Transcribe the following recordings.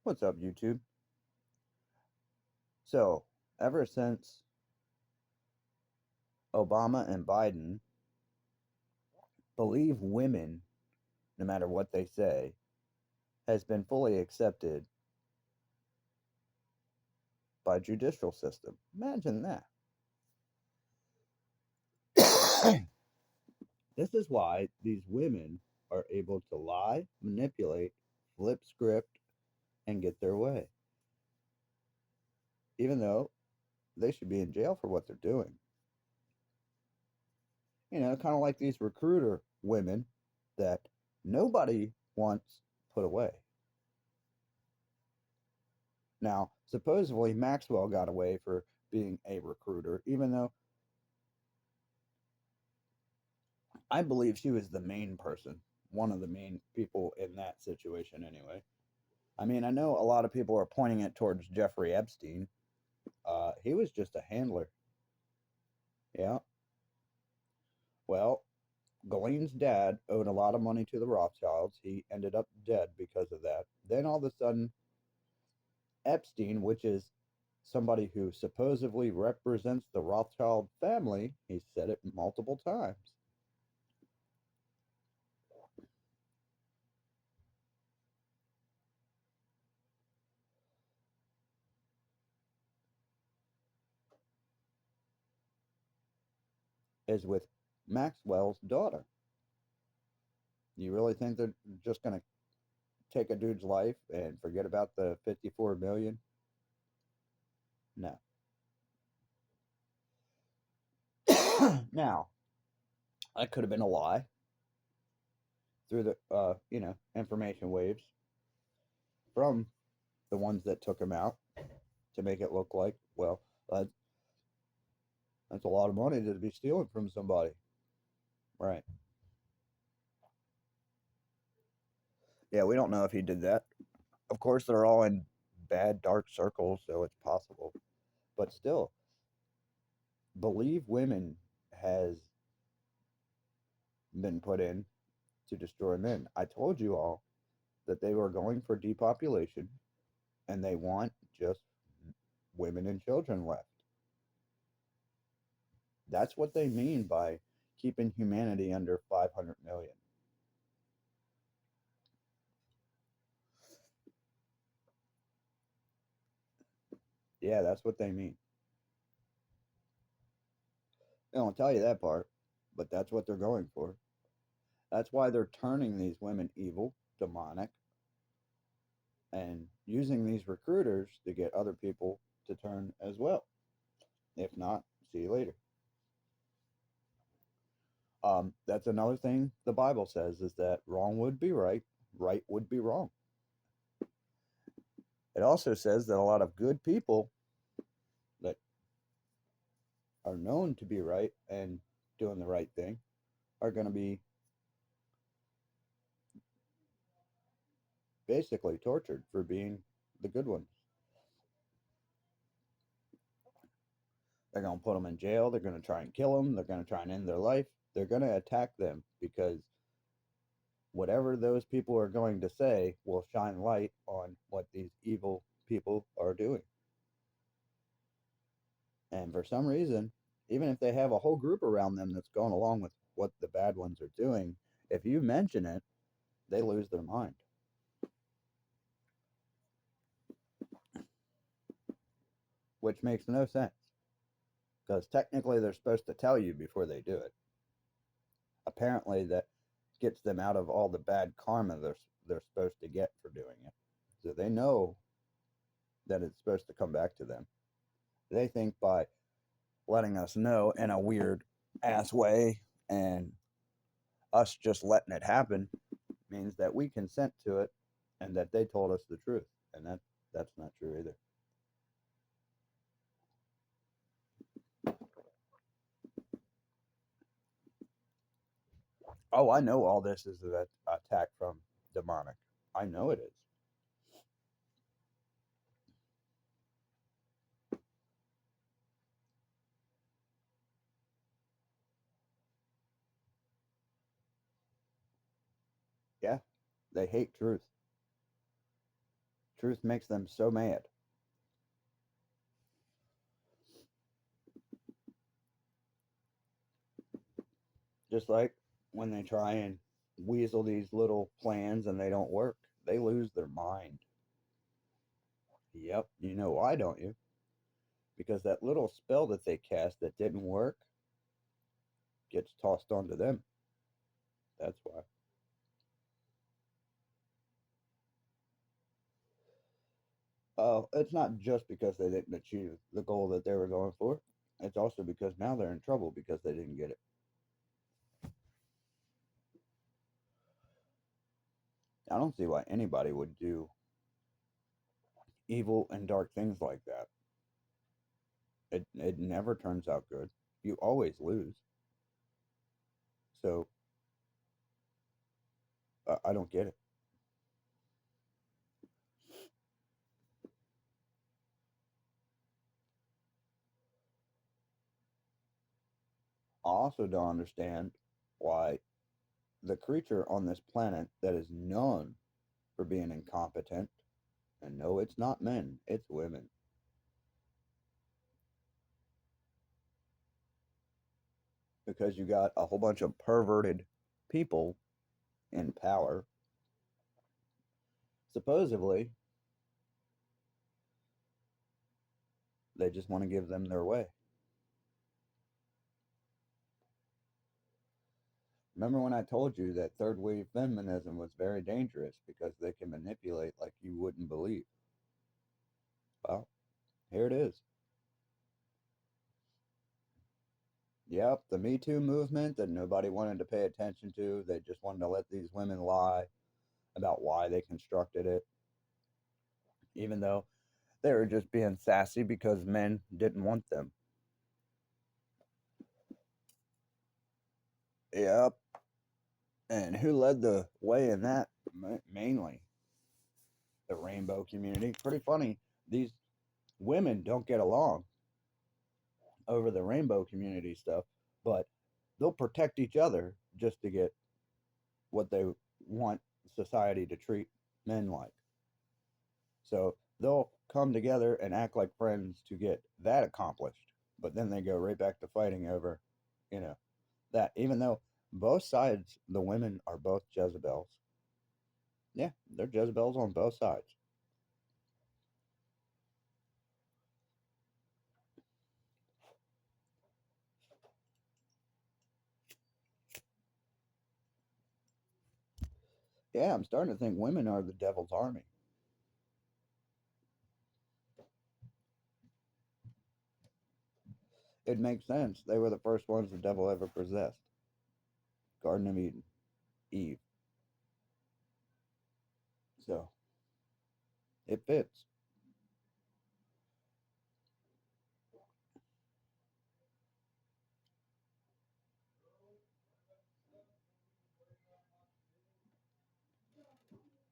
What's up, YouTube? So, ever since Obama and Biden believe women, no matter what they say, has been fully accepted by judicial system. Imagine that. This is why these women are able to lie, manipulate, flip script, and get their way, even though they should be in jail for what they're doing. Kind of like these recruiter women that nobody wants put away. Now, supposedly Maxwell got away for being a recruiter, even though I believe she was the main person, one of the main people in that situation anyway. I mean, I know a lot of people are pointing it towards Jeffrey Epstein. He was just a handler. Yeah. Well, Ghislaine's dad owed a lot of money to the Rothschilds. He ended up dead because of that. Then all of a sudden, Epstein, which is somebody who supposedly represents the Rothschild family, he said it multiple times, is with Maxwell's daughter. You really think they're just going to take a dude's life and forget about the 54 million? No. Now, that could have been a lie through the information waves from the ones that took him out to make it look like, well, that's a lot of money to be stealing from somebody. Right. Yeah, we don't know if he did that. Of course, they're all in bad, dark circles, so it's possible. But still, believe women has been put in to destroy men. I told you all that they were going for depopulation and they want just women and children left. That's what they mean by keeping humanity under 500 million. Yeah, that's what they mean. They don't tell you that part, but that's what they're going for. That's why they're turning these women evil, demonic, and using these recruiters to get other people to turn as well. If not, see you later. That's another thing the Bible says is that wrong would be right, right would be wrong. It also says that a lot of good people that are known to be right and doing the right thing are going to be basically tortured for being the good ones. They're going to put them in jail. They're going to try and kill them. They're going to try and end their life. They're going to attack them because whatever those people are going to say will shine light on what these evil people are doing. And for some reason, even if they have a whole group around them that's going along with what the bad ones are doing, if you mention it, they lose their mind. Which makes no sense. Because technically they're supposed to tell you before they do it. Apparently that gets them out of all the bad karma they're supposed to get for doing it. So they know that it's supposed to come back to them. They think by letting us know in a weird ass way and us just letting it happen means that we consent to it and that they told us the truth. And that's not true either. Oh, I know all this is an attack from demonic. I know it is. Yeah, they hate truth. Truth makes them so mad. Just like when they try and weasel these little plans and they don't work, they lose their mind. Yep, you know why, don't you? Because that little spell that they cast that didn't work gets tossed onto them. That's why. It's not just because they didn't achieve the goal that they were going for. It's also because now they're in trouble because they didn't get it. I don't see why anybody would do evil and dark things like that. It never turns out good. You always lose. So I don't get it. I also don't understand why the creature on this planet that is known for being incompetent, and no, it's not men, it's women, because you got a whole bunch of perverted people in power. Supposedly, they just want to give them their way. Remember when I told you that third wave feminism was very dangerous because they can manipulate like you wouldn't believe? Well, here it is. Yep, the Me Too movement that nobody wanted to pay attention to. They just wanted to let these women lie about why they constructed it, even though they were just being sassy because men didn't want them. Yep. And who led the way in that? Mainly the rainbow community. Pretty funny. These women don't get along over the rainbow community stuff, but they'll protect each other just to get what they want society to treat men like. So they'll come together and act like friends to get that accomplished, but then they go right back to fighting over, you know, that. Even though both sides, the women are both Jezebels. Yeah, they're Jezebels on both sides. Yeah, I'm starting to think women are the devil's army. It makes sense. They were the first ones the devil ever possessed. Garden of Eden, Eve. So it fits.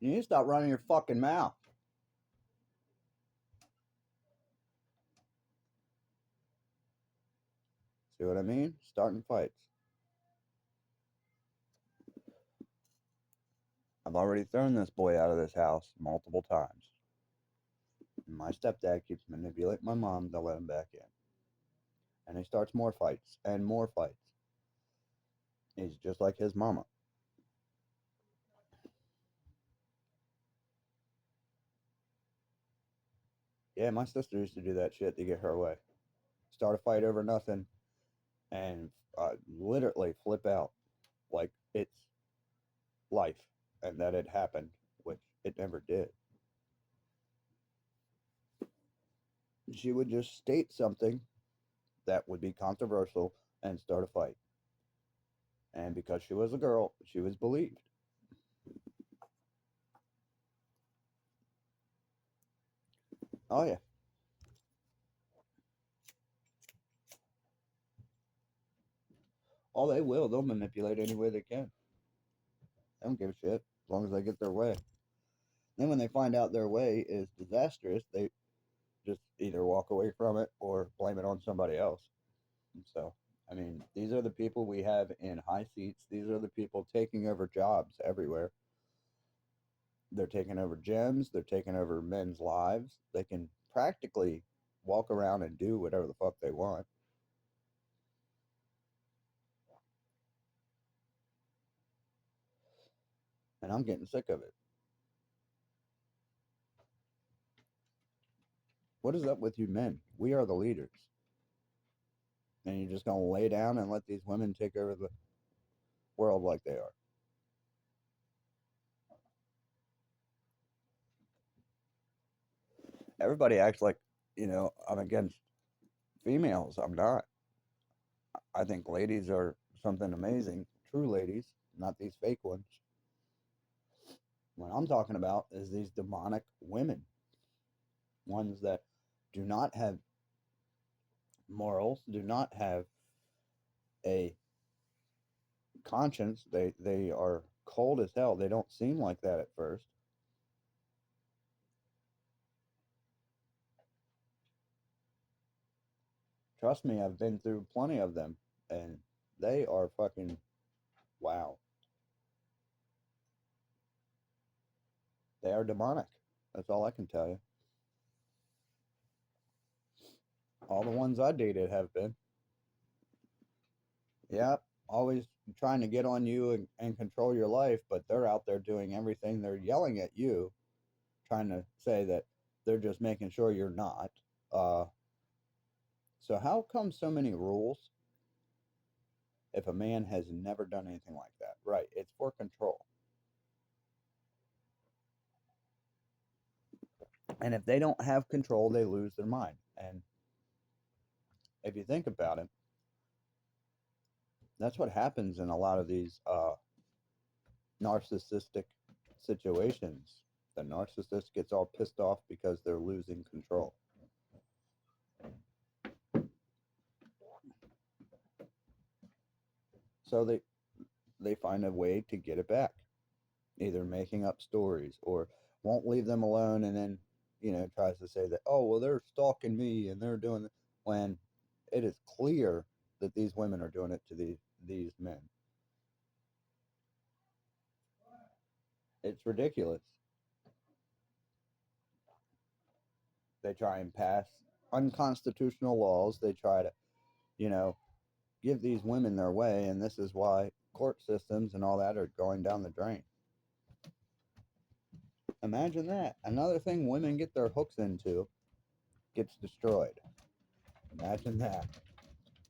You need to stop running your fucking mouth. See what I mean? Starting fights. I've already thrown this boy out of this house multiple times. And my stepdad keeps manipulating my mom to let him back in. And he starts more fights and more fights. He's just like his mama. Yeah, my sister used to do that shit to get her way. Start a fight over nothing and literally flip out like it's life and that it happened, which it never did. She would just state something that would be controversial and start a fight. And because she was a girl, she was believed. Oh, yeah. Oh, they will. They'll manipulate any way they can. They don't give a shit as long as they get their way. Then when they find out their way is disastrous, they just either walk away from it or blame it on somebody else. And so, I mean, these are the people we have in high seats. These are the people taking over jobs everywhere. They're taking over gyms, they're taking over men's lives. They can practically walk around and do whatever the fuck they want. And I'm getting sick of it. What is up with you men? We are the leaders. And you're just going to lay down and let these women take over the world like they are. Everybody acts like, I'm against females. I'm not. I think ladies are something amazing. True ladies, not these fake ones. What I'm talking about is these demonic women, ones that do not have morals, do not have a conscience. They are cold as hell. They don't seem like that at first. Trust me, I've been through plenty of them, and they are fucking wow. They are demonic. That's all I can tell you. All the ones I dated have been. Yeah, always trying to get on you and control your life, but they're out there doing everything. They're yelling at you, trying to say that they're just making sure you're not. Uh, so how come so many rules if a man has never done anything like that? Right, it's for control. And if they don't have control, they lose their mind. And if you think about it, that's what happens in a lot of these narcissistic situations. The narcissist gets all pissed off because they're losing control. So they find a way to get it back, either making up stories or won't leave them alone, and then tries to say that, oh well, they're stalking me and they're doing it, when it is clear that these women are doing it to these men. It's ridiculous. They try and pass unconstitutional laws. They try to, you know, give these women their way, and this is why court systems and all that are going down the drain. Imagine that. Another thing women get their hooks into gets destroyed. Imagine that.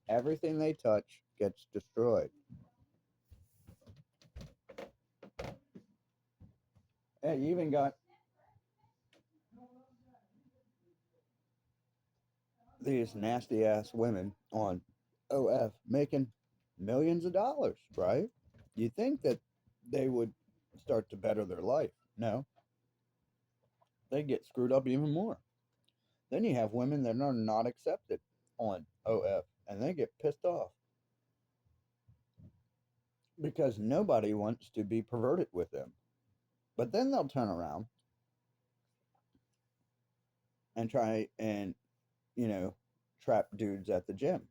Everything they touch gets destroyed. And you even got these nasty ass women on OF making millions of dollars, right? You'd think that they would start to better their life. No, they get screwed up even more. Then you have women that are not accepted on OF and they get pissed off because nobody wants to be perverted with them. But then they'll turn around and try and, you know, trap dudes at the gym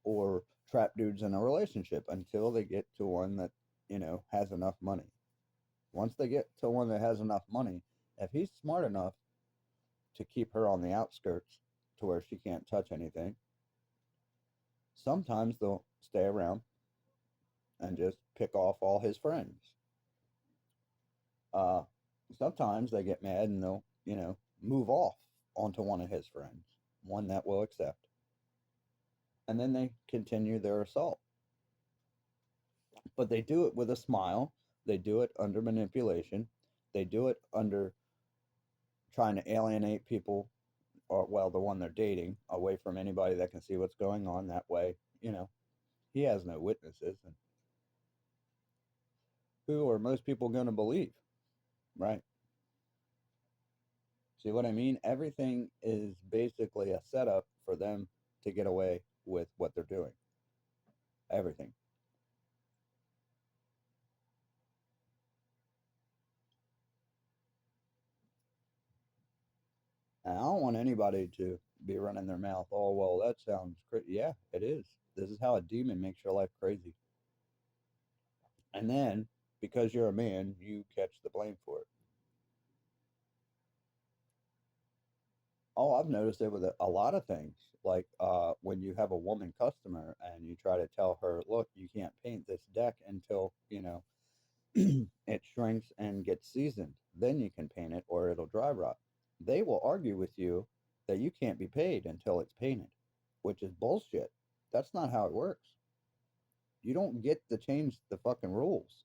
or trap dudes in a relationship until they get to one that, has enough money. Once they get to one that has enough money, if he's smart enough to keep her on the outskirts to where she can't touch anything, sometimes they'll stay around and just pick off all his friends. Uh, Sometimes they get mad and they'll, move off onto one of his friends, one that will accept. And then they continue their assault. But they do it with a smile. They do it under manipulation. They do it under trying to alienate people, or, well, the one they're dating, away from anybody that can see what's going on. That way, he has no witnesses. And who are most people going to believe? Right. See what I mean? Everything is basically a setup for them to get away with what they're doing. Everything. And I don't want anybody to be running their mouth, oh, well, that sounds crazy. Yeah, it is. This is how a demon makes your life crazy. And then, because you're a man, you catch the blame for it. Oh, I've noticed it with a lot of things. Like when you have a woman customer and you try to tell her, look, you can't paint this deck until, it shrinks and gets seasoned. Then you can paint it or it'll dry rot. They will argue with you that you can't be paid until it's painted, which is bullshit. That's not how it works. You don't get to change the fucking rules.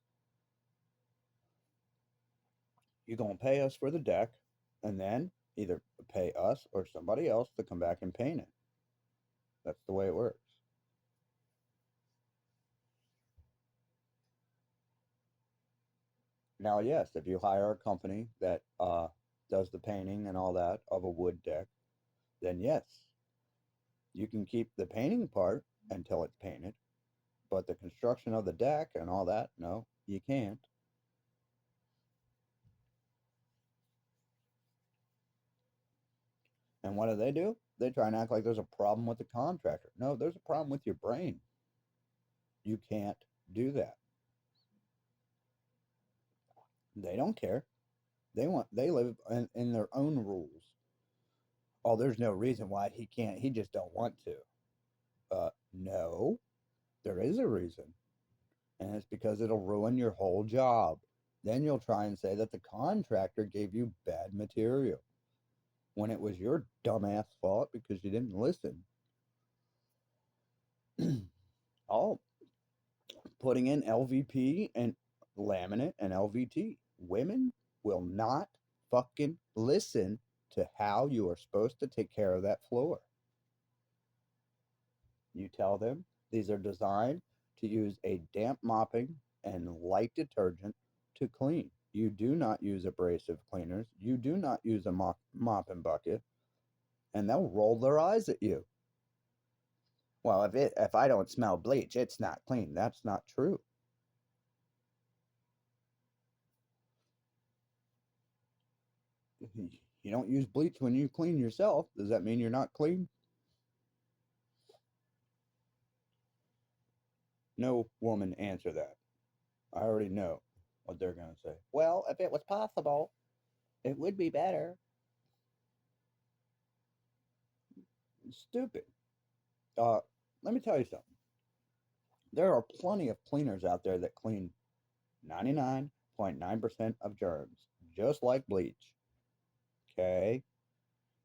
You're going to pay us for the deck and then either pay us or somebody else to come back and paint it. That's the way it works. Now, yes, if you hire a company that does the painting and all that of a wood deck, then yes, you can keep the painting part until it's painted, but the construction of the deck and all that, no, you can't. And what do? They try and act like there's a problem with the contractor. No, there's a problem with your brain. You can't do that. They don't care. They live in their own rules. Oh, there's no reason why he can't. He just don't want to. No, there is a reason. And it's because it'll ruin your whole job. Then you'll try and say that the contractor gave you bad material when it was your dumbass fault because you didn't listen. Oh, putting in LVP and laminate and LVT. Women will not fucking listen to how you are supposed to take care of that floor. You tell them these are designed to use a damp mopping and light detergent to clean. You do not use abrasive cleaners. You do not use a mopping bucket, and they'll roll their eyes at you. Well, if I don't smell bleach, it's not clean. That's not true. You don't use bleach when you clean yourself. Does that mean you're not clean? No woman answer that. I already know what they're going to say. Well, if it was possible, it would be better. Stupid. Uh, Let me tell you something. There are plenty of cleaners out there that clean 99.9% of germs, just like bleach. Okay?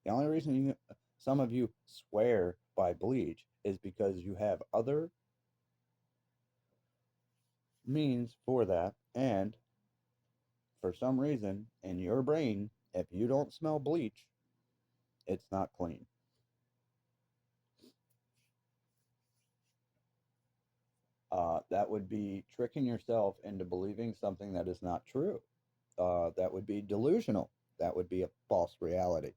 The only reason some of you swear by bleach is because you have other means for that, and for some reason in your brain, if you don't smell bleach, it's not clean. That would be tricking yourself into believing something that is not true. That would be delusional. That would be a false reality.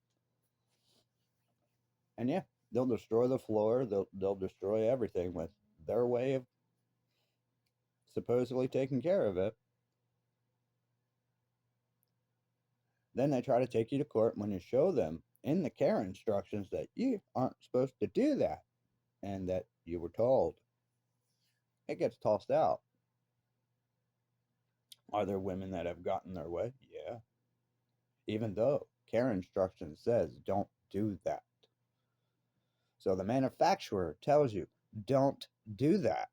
And yeah, they'll destroy the floor. They'll destroy everything with their way of supposedly taking care of it. Then they try to take you to court when you show them in the care instructions that you aren't supposed to do that and that you were told. It gets tossed out. Are there women that have gotten their way? Yeah. Even though care instructions says don't do that. So the manufacturer tells you don't do that.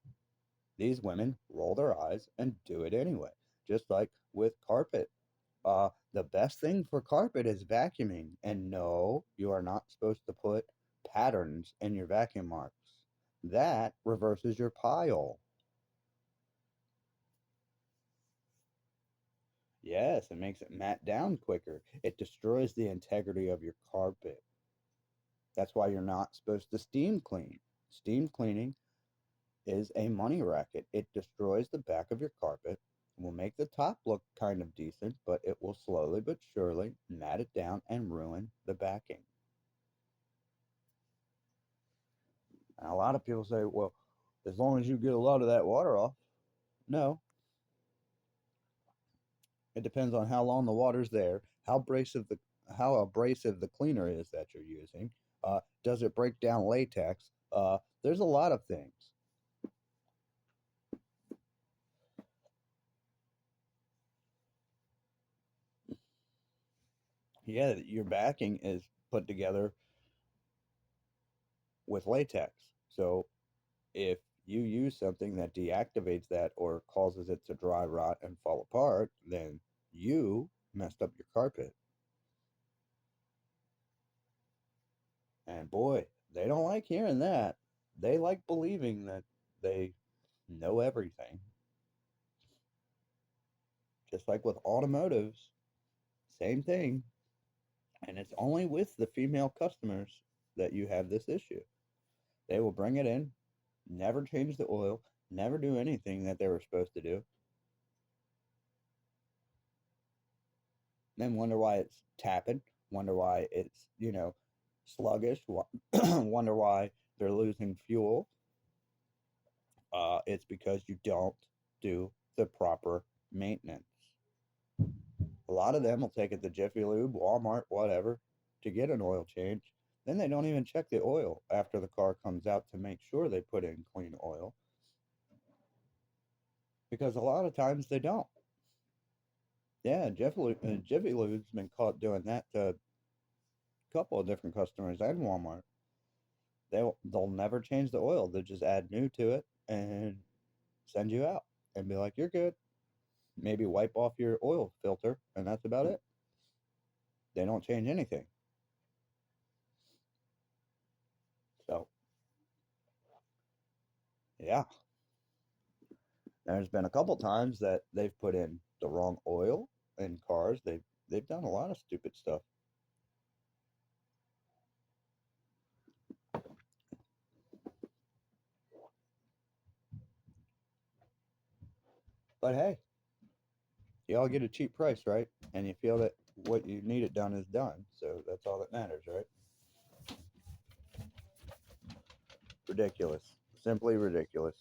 These women roll their eyes and do it anyway. Just like with carpet. The best thing for carpet is vacuuming. And no, you are not supposed to put patterns in your vacuum marks. That reverses your pile. Yes, it makes it mat down quicker. It destroys the integrity of your carpet. That's why you're not supposed to steam clean. Steam cleaning is a money racket. It destroys the back of your carpet, will make the top look kind of decent, but it will slowly but surely mat it down and ruin the backing. And a lot of people say, well, as long as you get a lot of that water off. No, it depends on how long the water's there, how abrasive the cleaner is that you're using. Does it break down latex? There's a lot of things. Yeah, your backing is put together with latex. So if you use something that deactivates that or causes it to dry rot and fall apart, then you messed up your carpet. And boy, they don't like hearing that. They like believing that they know everything. Just like with automotives, same thing. And it's only with the female customers that you have this issue. They will bring it in, never change the oil, never do anything that they were supposed to do, then wonder why it's tapping, wonder why it's, sluggish, wonder why they're losing fuel. It's because you don't do the proper maintenance. A lot of them will take it to Jiffy Lube, Walmart, whatever, to get an oil change. Then they don't even check the oil after the car comes out to make sure they put in clean oil. Because a lot of times they don't. Yeah, Jiffy Lube's been caught doing that to a couple of different customers and Walmart. They'll never change the oil. They'll just add new to it and send you out and be like, you're good. Maybe wipe off your oil filter, and that's about it. They don't change anything. So, yeah, there's been a couple times that they've put in the wrong oil in cars. They've done a lot of stupid stuff. But hey, you all get a cheap price, right? And you feel that what you need it done is done. So that's all that matters, right? Ridiculous. Simply ridiculous.